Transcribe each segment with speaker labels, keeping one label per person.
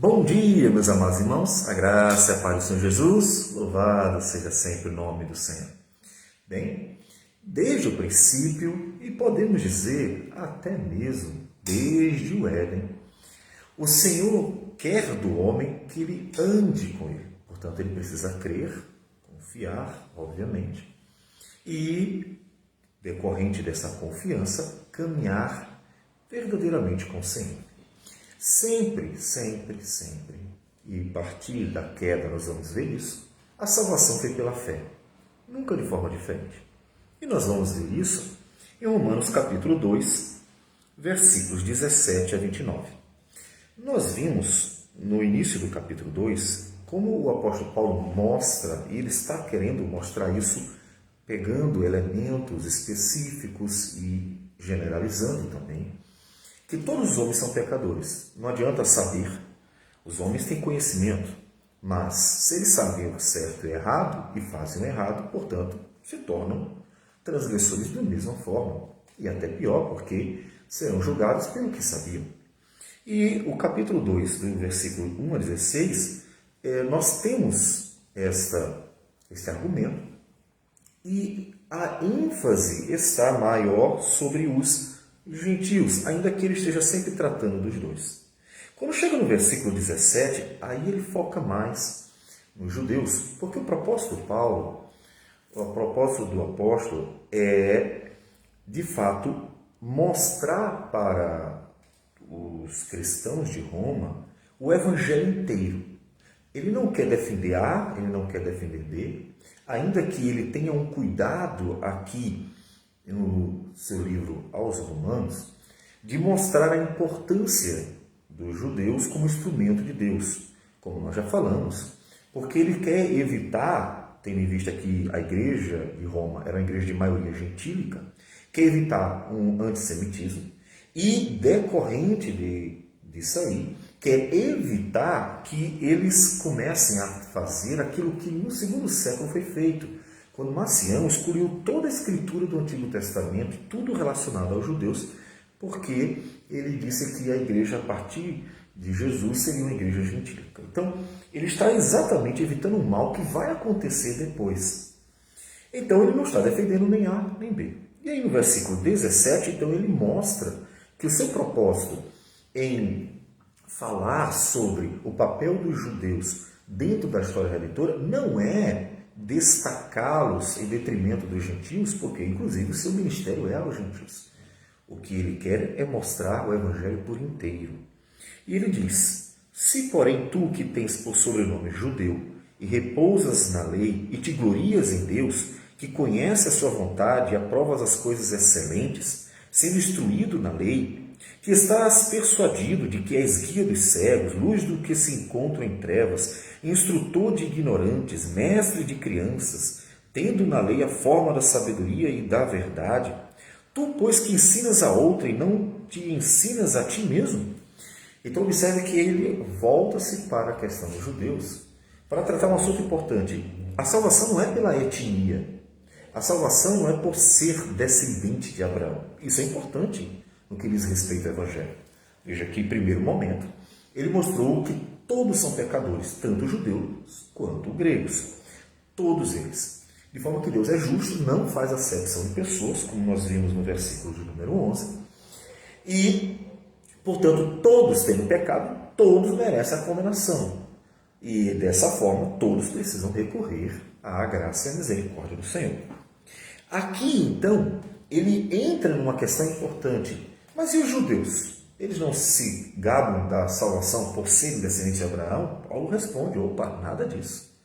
Speaker 1: Bom dia, meus amados irmãos, a graça e a paz do Senhor Jesus, louvado seja sempre o nome do Senhor. Bem, desde o princípio, e podemos dizer até mesmo desde o Éden, o Senhor quer do homem que ele ande com ele. Portanto, ele precisa crer, confiar, obviamente, e, decorrente dessa confiança, caminhar verdadeiramente com o Senhor. Sempre, e a partir da queda nós vamos ver isso, a salvação foi pela fé, nunca de forma diferente. E nós vamos ver isso em Romanos capítulo 2, versículos 17 a 29. Nós vimos no início do capítulo 2 como o apóstolo Paulo mostra, e ele está querendo mostrar isso pegando elementos específicos e generalizando também, que todos os homens são pecadores. Não adianta saber. Os homens têm conhecimento, mas se eles sabem o certo e o errado e fazem o errado, portanto, se tornam transgressores da mesma forma. E até pior, porque serão julgados pelo que sabiam. E o capítulo 2, do versículo 1 a 16, nós temos este argumento e a ênfase está maior sobre os gentios, ainda que ele esteja sempre tratando dos dois. Quando chega no versículo 17, aí ele foca mais nos judeus, porque o propósito do Paulo, o propósito do apóstolo é, de fato, mostrar para os cristãos de Roma o evangelho inteiro. Ele não quer defender A, ele não quer defender B, ainda que ele tenha um cuidado aqui no seu livro aos Romanos, de mostrar a importância dos judeus como instrumento de Deus, como nós já falamos, porque ele quer evitar, tendo em vista que a igreja de Roma era uma igreja de maioria gentílica, quer evitar um antissemitismo e, decorrente disso aí, quer evitar que eles comecem a fazer aquilo que no segundo século foi feito, quando Marcião escolheu toda a escritura do Antigo Testamento, tudo relacionado aos judeus, porque ele disse que a igreja, a partir de Jesus, seria uma igreja gentílica. Então, ele está exatamente evitando o mal que vai acontecer depois. Então, ele não está defendendo nem A nem B. E aí, no versículo 17, então, ele mostra que o seu propósito em falar sobre o papel dos judeus dentro da história redentora não é destacá-los em detrimento dos gentios, porque, inclusive, o seu ministério é aos gentios. O que ele quer é mostrar o evangelho por inteiro. E ele diz: se, porém, tu que tens por sobrenome judeu, e repousas na lei, e te glorias em Deus, que conhece a sua vontade e aprovas as coisas excelentes, sendo instruído na lei, que estás persuadido de que és guia dos cegos, luz do que se encontram em trevas, instrutor de ignorantes, mestre de crianças, tendo na lei a forma da sabedoria e da verdade, tu, pois, que ensinas a outra e não te ensinas a ti mesmo? Então, observe que ele volta-se para a questão dos judeus para tratar um assunto importante. A salvação não é pela etnia. A salvação não é por ser descendente de Abraão. Isso é importante no que diz respeito ao Evangelho. Veja que, em primeiro momento, ele mostrou que todos são pecadores, tanto judeus quanto gregos. Todos eles. De forma que Deus é justo, não faz acepção de pessoas, como nós vimos no versículo de número 11. E, portanto, todos tendo pecado, todos merecem a condenação. E, dessa forma, todos precisam recorrer à graça e à misericórdia do Senhor. Aqui, então, ele entra numa questão importante. Mas e os judeus? Eles não se gabam da salvação por serem descendentes de Abraão? Paulo responde: opa, nada disso.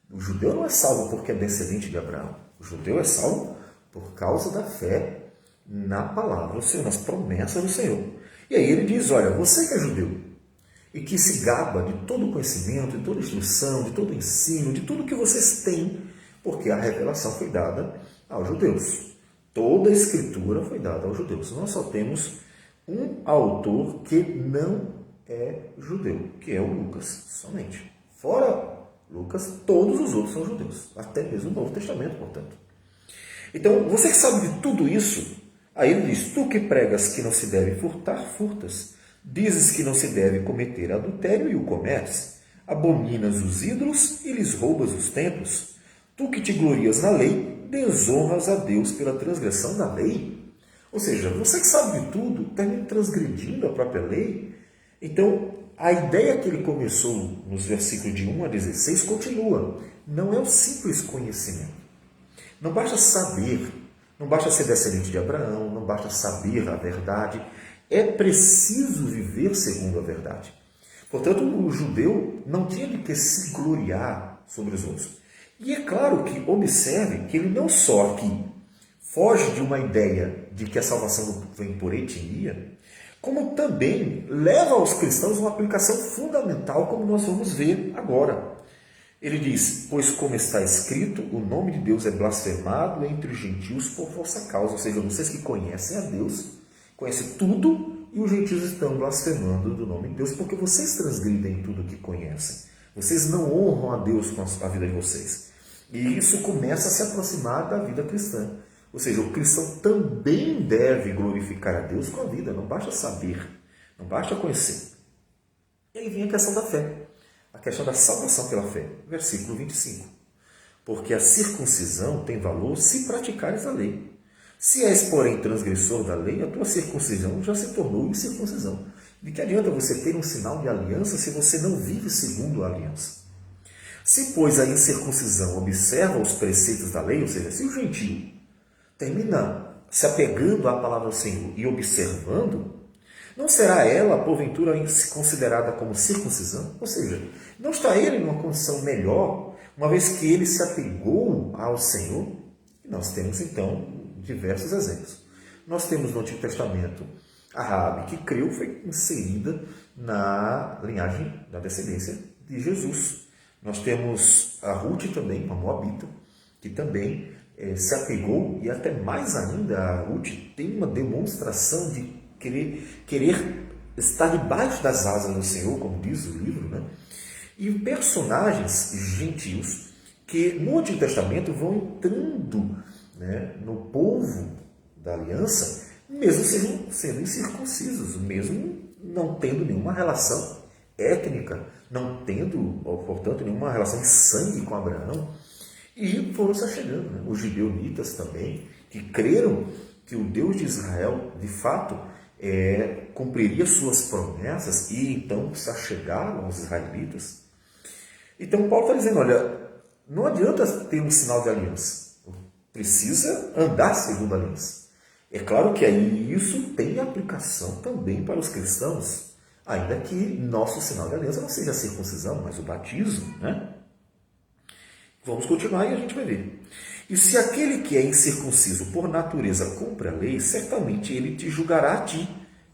Speaker 1: O judeu não é salvo porque é descendente de Abraão. O judeu é salvo por causa da fé na palavra do Senhor, nas promessas do Senhor. E aí ele diz: olha, você que é judeu e que se gaba de todo o conhecimento, de toda a instrução, de todo o ensino, de tudo que vocês têm, porque a revelação foi dada aos judeus. Toda a escritura foi dada aos judeus. Nós só temos um autor que não é judeu, que é o Lucas, somente. Fora Lucas, todos os outros são judeus, até mesmo o Novo Testamento, portanto. Então, você que sabe de tudo isso, aí ele diz: tu que pregas que não se deve furtar, furtas. Dizes que não se deve cometer adultério e o cometes. Abominas os ídolos e lhes roubas os templos. Tu que te glorias na lei, desonras a Deus pela transgressão da lei. Ou seja, você que sabe de tudo, termina transgredindo a própria lei. Então, a ideia que ele começou nos versículos de 1 a 16 continua. Não é o simples conhecimento. Não basta saber, não basta ser descendente de Abraão, não basta saber a verdade. É preciso viver segundo a verdade. Portanto, o judeu não tinha de que se gloriar sobre os outros. E é claro que observe que ele não só aqui foge de uma ideia de que a salvação vem por etnia, como também leva aos cristãos uma aplicação fundamental, como nós vamos ver agora. Ele diz, pois como está escrito, o nome de Deus é blasfemado entre os gentios por vossa causa. Ou seja, vocês que conhecem a Deus, conhecem tudo, e os gentios estão blasfemando do nome de Deus, porque vocês transgridem tudo que conhecem. Vocês não honram a Deus com a vida de vocês. E isso começa a se aproximar da vida cristã. Ou seja, o cristão também deve glorificar a Deus com a vida. Não basta saber, não basta conhecer. E aí vem a questão da fé. A questão da salvação pela fé. Versículo 25. Porque a circuncisão tem valor se praticares a lei. Se és, porém, transgressor da lei, a tua circuncisão já se tornou incircuncisão. De que adianta você ter um sinal de aliança se você não vive segundo a aliança? Se, pois, a incircuncisão observa os preceitos da lei, ou seja, se o gentio termina se apegando à palavra do Senhor e observando, não será ela, porventura, considerada como circuncisão? Ou seja, não está ele numa condição melhor, uma vez que ele se apegou ao Senhor? E nós temos, então, diversos exemplos. Nós temos no Antigo Testamento a Raabe, que creu, foi inserida na linhagem da descendência de Jesus. Nós temos a Ruth também, uma moabita, que também se apegou, e até mais ainda a Ruth tem uma demonstração de querer estar debaixo das asas do Senhor, como diz o livro, né? E personagens gentios que no Antigo Testamento vão entrando, né, no povo da aliança, mesmo sendo incircuncisos, mesmo não tendo nenhuma relação étnica, não tendo, portanto, nenhuma relação de sangue com Abraão, e foram se achegando. Né? Os gibeonitas também, que creram que o Deus de Israel, de fato, cumpriria suas promessas, e então se achegaram aos israelitas. Então Paulo está dizendo, olha, não adianta ter um sinal de aliança, precisa andar segundo a aliança. É claro que aí isso tem aplicação também para os cristãos, ainda que nosso sinal de aliança não seja a circuncisão, mas o batismo, né? Vamos continuar e a gente vai ver. E se aquele que é incircunciso por natureza cumpre a lei, certamente ele te julgará a ti,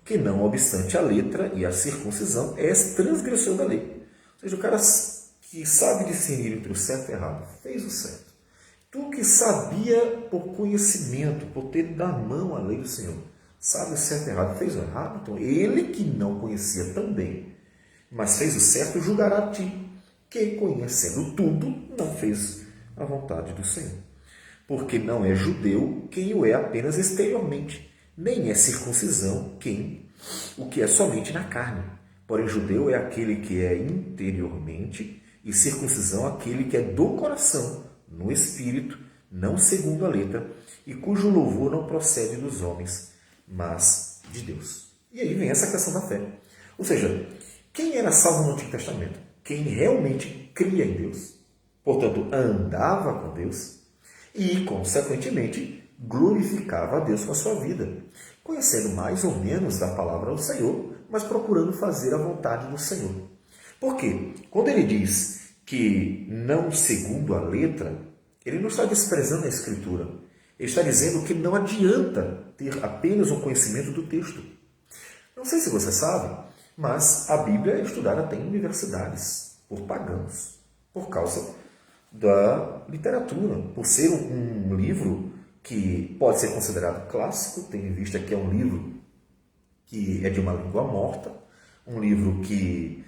Speaker 1: que não obstante a letra e a circuncisão, és transgressor da lei. Ou seja, o cara que sabe discernir entre o certo e o errado, fez o certo. Tu que sabia por conhecimento, por ter na mão a lei do Senhor, sabe o certo e o errado, fez o errado, então ele que não conhecia também, mas fez o certo, julgará a ti, que conhecendo tudo, não fez a vontade do Senhor. Porque não é judeu quem o é apenas exteriormente, nem é circuncisão o que é somente na carne. Porém, judeu é aquele que é interiormente, e circuncisão aquele que é do coração, no espírito, não segundo a letra, e cujo louvor não procede dos homens, mas de Deus. E aí vem essa questão da fé. Ou seja, quem era salvo no Antigo Testamento? Quem realmente cria em Deus. Portanto, andava com Deus e, consequentemente, glorificava a Deus com a sua vida, conhecendo mais ou menos da palavra do Senhor, mas procurando fazer a vontade do Senhor. Por quê? Quando ele diz que não segundo a letra, ele não está desprezando a Escritura. Ele está dizendo que não adianta ter apenas um conhecimento do texto. Não sei se você sabe, mas a Bíblia é estudada até em universidades, por pagãos, por causa da literatura, por ser um livro que pode ser considerado clássico, tendo em vista que é um livro que é de uma língua morta, um livro que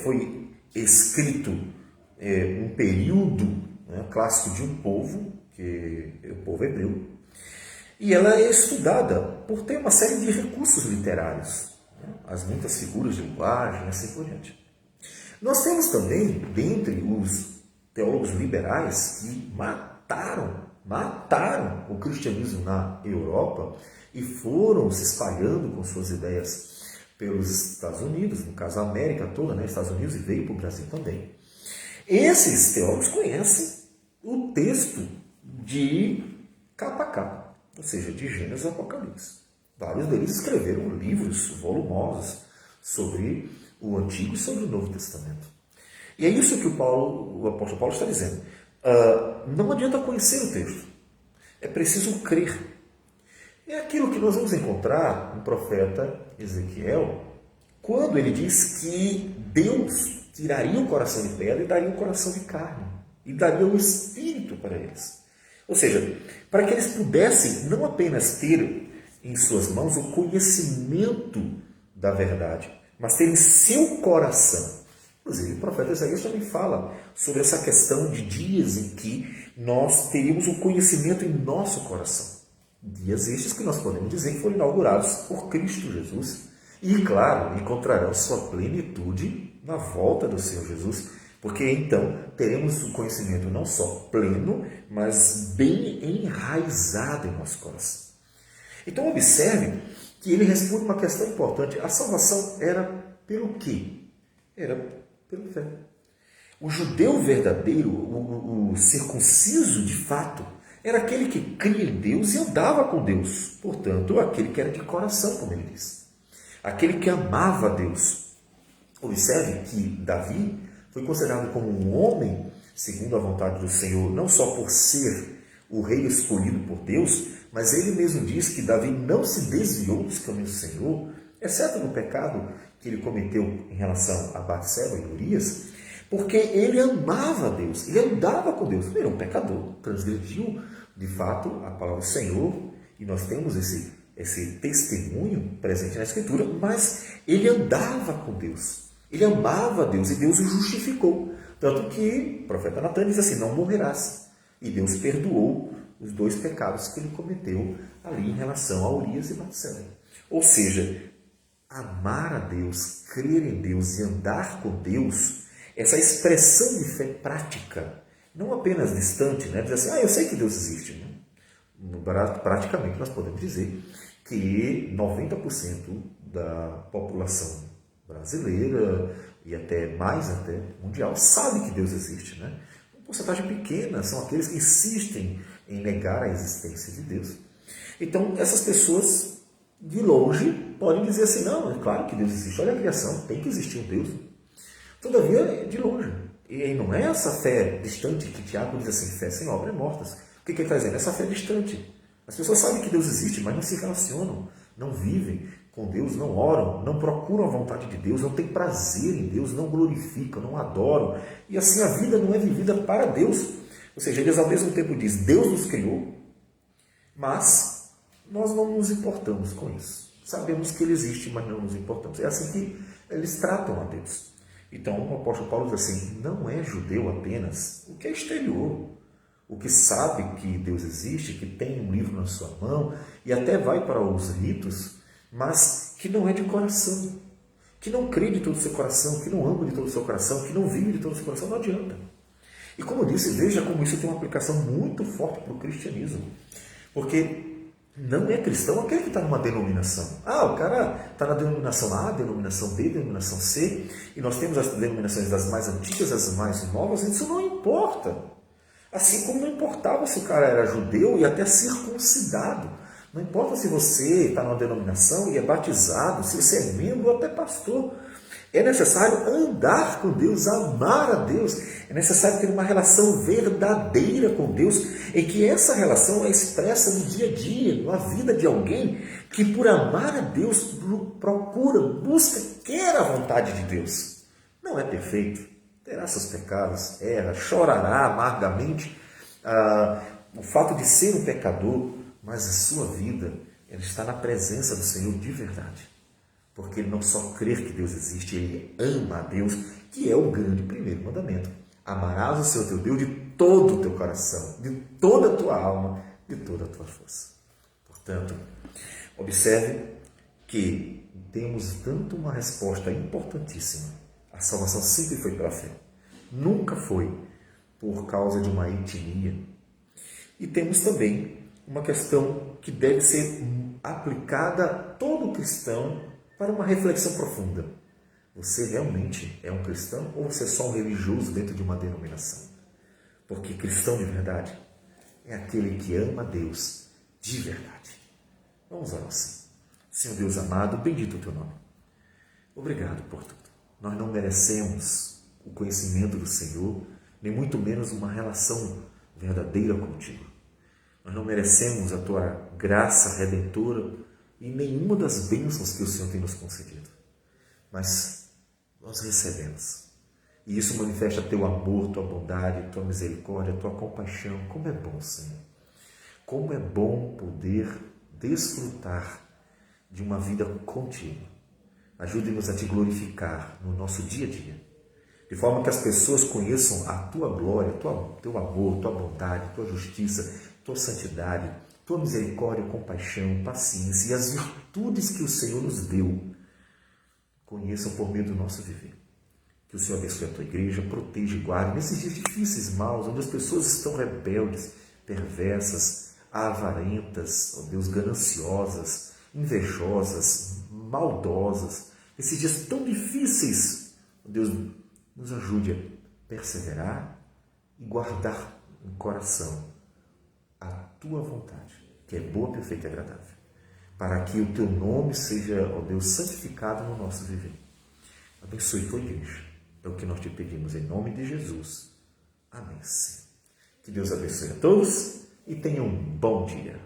Speaker 1: foi escrito um período clássico de um povo, que é o povo hebreu, e ela é estudada por ter uma série de recursos literários. as muitas figuras de linguagem e assim por diante. Nós temos também, dentre os teólogos liberais, que mataram o cristianismo na Europa e foram se espalhando com suas ideias pelos Estados Unidos, no caso a América toda, né? Estados Unidos, e veio para o Brasil também. Esses teólogos conhecem o texto de capa a capa, ou seja, de Gênesis e Apocalipse. Vários deles escreveram livros volumosos sobre o Antigo e sobre o Novo Testamento. E é isso que o apóstolo Paulo está dizendo. Não adianta conhecer o texto, é preciso crer. É aquilo que nós vamos encontrar no profeta Ezequiel, quando ele diz que Deus tiraria o coração de pedra e daria um coração de carne, e daria o Espírito para eles. Ou seja, para que eles pudessem não apenas ter em suas mãos o conhecimento da verdade, mas ter em seu coração. Inclusive, o profeta Isaías também fala sobre essa questão de dias em que nós teríamos o conhecimento em nosso coração. Dias estes que nós podemos dizer que foram inaugurados por Cristo Jesus. E, claro, encontrarão sua plenitude na volta do Senhor Jesus, porque então teremos o conhecimento não só pleno, mas bem enraizado em nosso coração. Então, observe que ele responde uma questão importante. A salvação era pelo quê? Era pela fé. O judeu verdadeiro, o circunciso de fato, era aquele que cria em Deus e andava com Deus. Portanto, aquele que era de coração, como ele diz. Aquele que amava a Deus. Observe que Davi foi considerado como um homem, segundo a vontade do Senhor, não só por ser o rei escolhido por Deus, mas ele mesmo diz que Davi não se desviou dos caminhos do Senhor, exceto no pecado que ele cometeu em relação a Batseba e Urias, porque ele amava a Deus, ele andava com Deus. Ele era um pecador, transgrediu de fato a palavra do Senhor, e nós temos esse testemunho presente na Escritura, mas ele andava com Deus, ele amava a Deus, e Deus o justificou. Tanto que o profeta Natan diz assim, não morrerás. E Deus perdoou os 2 pecados que ele cometeu ali em relação a Urias e Batseba. Ou seja, amar a Deus, crer em Deus e andar com Deus, essa expressão de fé prática, não apenas distante, né? Dizer assim, eu sei que Deus existe. Né? Praticamente nós podemos dizer que 90% da população brasileira e até mais até mundial sabe que Deus existe. Né? Uma porcentagem pequena são aqueles que insistem em negar a existência de Deus. Então, essas pessoas de longe podem dizer assim, não, é claro que Deus existe, olha a criação, tem que existir um Deus. Todavia, de longe. E não é essa fé distante que Tiago diz assim, fé sem obras mortas. O que ele está dizendo? Essa fé distante. As pessoas sabem que Deus existe, mas não se relacionam, não vivem com Deus, não oram, não procuram a vontade de Deus, não têm prazer em Deus, não glorificam, não adoram. E assim a vida não é vivida para Deus. Ou seja, eles ao mesmo tempo dizem, Deus nos criou, mas nós não nos importamos com isso. Sabemos que Ele existe, mas não nos importamos. É assim que eles tratam a Deus. Então o apóstolo Paulo diz assim, não é judeu apenas o que é exterior, o que sabe que Deus existe, que tem um livro na sua mão e até vai para os ritos, mas que não é de coração, que não crê de todo o seu coração, que não ama de todo o seu coração, que não vive de todo o seu coração, não adianta. E como eu disse, veja como isso tem uma aplicação muito forte para o cristianismo, porque não é cristão aquele que está numa denominação. O cara está na denominação A, denominação B, denominação C, e nós temos as denominações das mais antigas, as mais novas, isso não importa. Assim como não importava se o cara era judeu e até circuncidado. Não importa se você está numa denominação e é batizado, se você é membro ou até pastor. É necessário andar com Deus, amar a Deus. É necessário ter uma relação verdadeira com Deus, em que essa relação é expressa no dia a dia, na vida de alguém que por amar a Deus procura, busca, quer a vontade de Deus. Não é perfeito, terá seus pecados, erra, chorará amargamente o fato de ser um pecador, mas a sua vida ela está na presença do Senhor de verdade. Porque ele não só crê que Deus existe, ele ama a Deus, que é o grande primeiro mandamento. Amarás o Senhor teu Deus de todo o teu coração, de toda a tua alma, de toda a tua força. Portanto, observe que temos tanto uma resposta importantíssima. A salvação sempre foi pela fé. Nunca foi por causa de uma etnia. E temos também uma questão que deve ser aplicada a todo cristão para uma reflexão profunda. Você realmente é um cristão ou você é só um religioso dentro de uma denominação? Porque cristão de verdade é aquele que ama a Deus de verdade. Vamos à oração. Senhor Deus amado, bendito o teu nome. Obrigado por tudo. Nós não merecemos o conhecimento do Senhor, nem muito menos uma relação verdadeira contigo. Nós não merecemos a tua graça redentora e nenhuma das bênçãos que o Senhor tem nos concedido. Mas nós recebemos. E isso manifesta teu amor, tua bondade, tua misericórdia, tua compaixão. Como é bom, Senhor. Como é bom poder desfrutar de uma vida contigo. Ajude-nos a te glorificar no nosso dia a dia, de forma que as pessoas conheçam a tua glória, teu amor, tua bondade, tua justiça, tua santidade, tua misericórdia, compaixão, paciência e as virtudes que o Senhor nos deu. Conheçam por meio do nosso viver. Que o Senhor abençoe a tua igreja, proteja e guarde nesses dias difíceis, maus, onde as pessoas estão rebeldes, perversas, avarentas, ó Deus, gananciosas, invejosas, maldosas. Esses dias tão difíceis, ó Deus, nos ajude a perseverar e guardar no coração a tua vontade, que é boa, perfeita e agradável, para que o teu nome seja, ó Deus, santificado no nosso viver. Abençoe tua igreja. É o que nós te pedimos em nome de Jesus. Amém. Que Deus abençoe a todos e tenham um bom dia.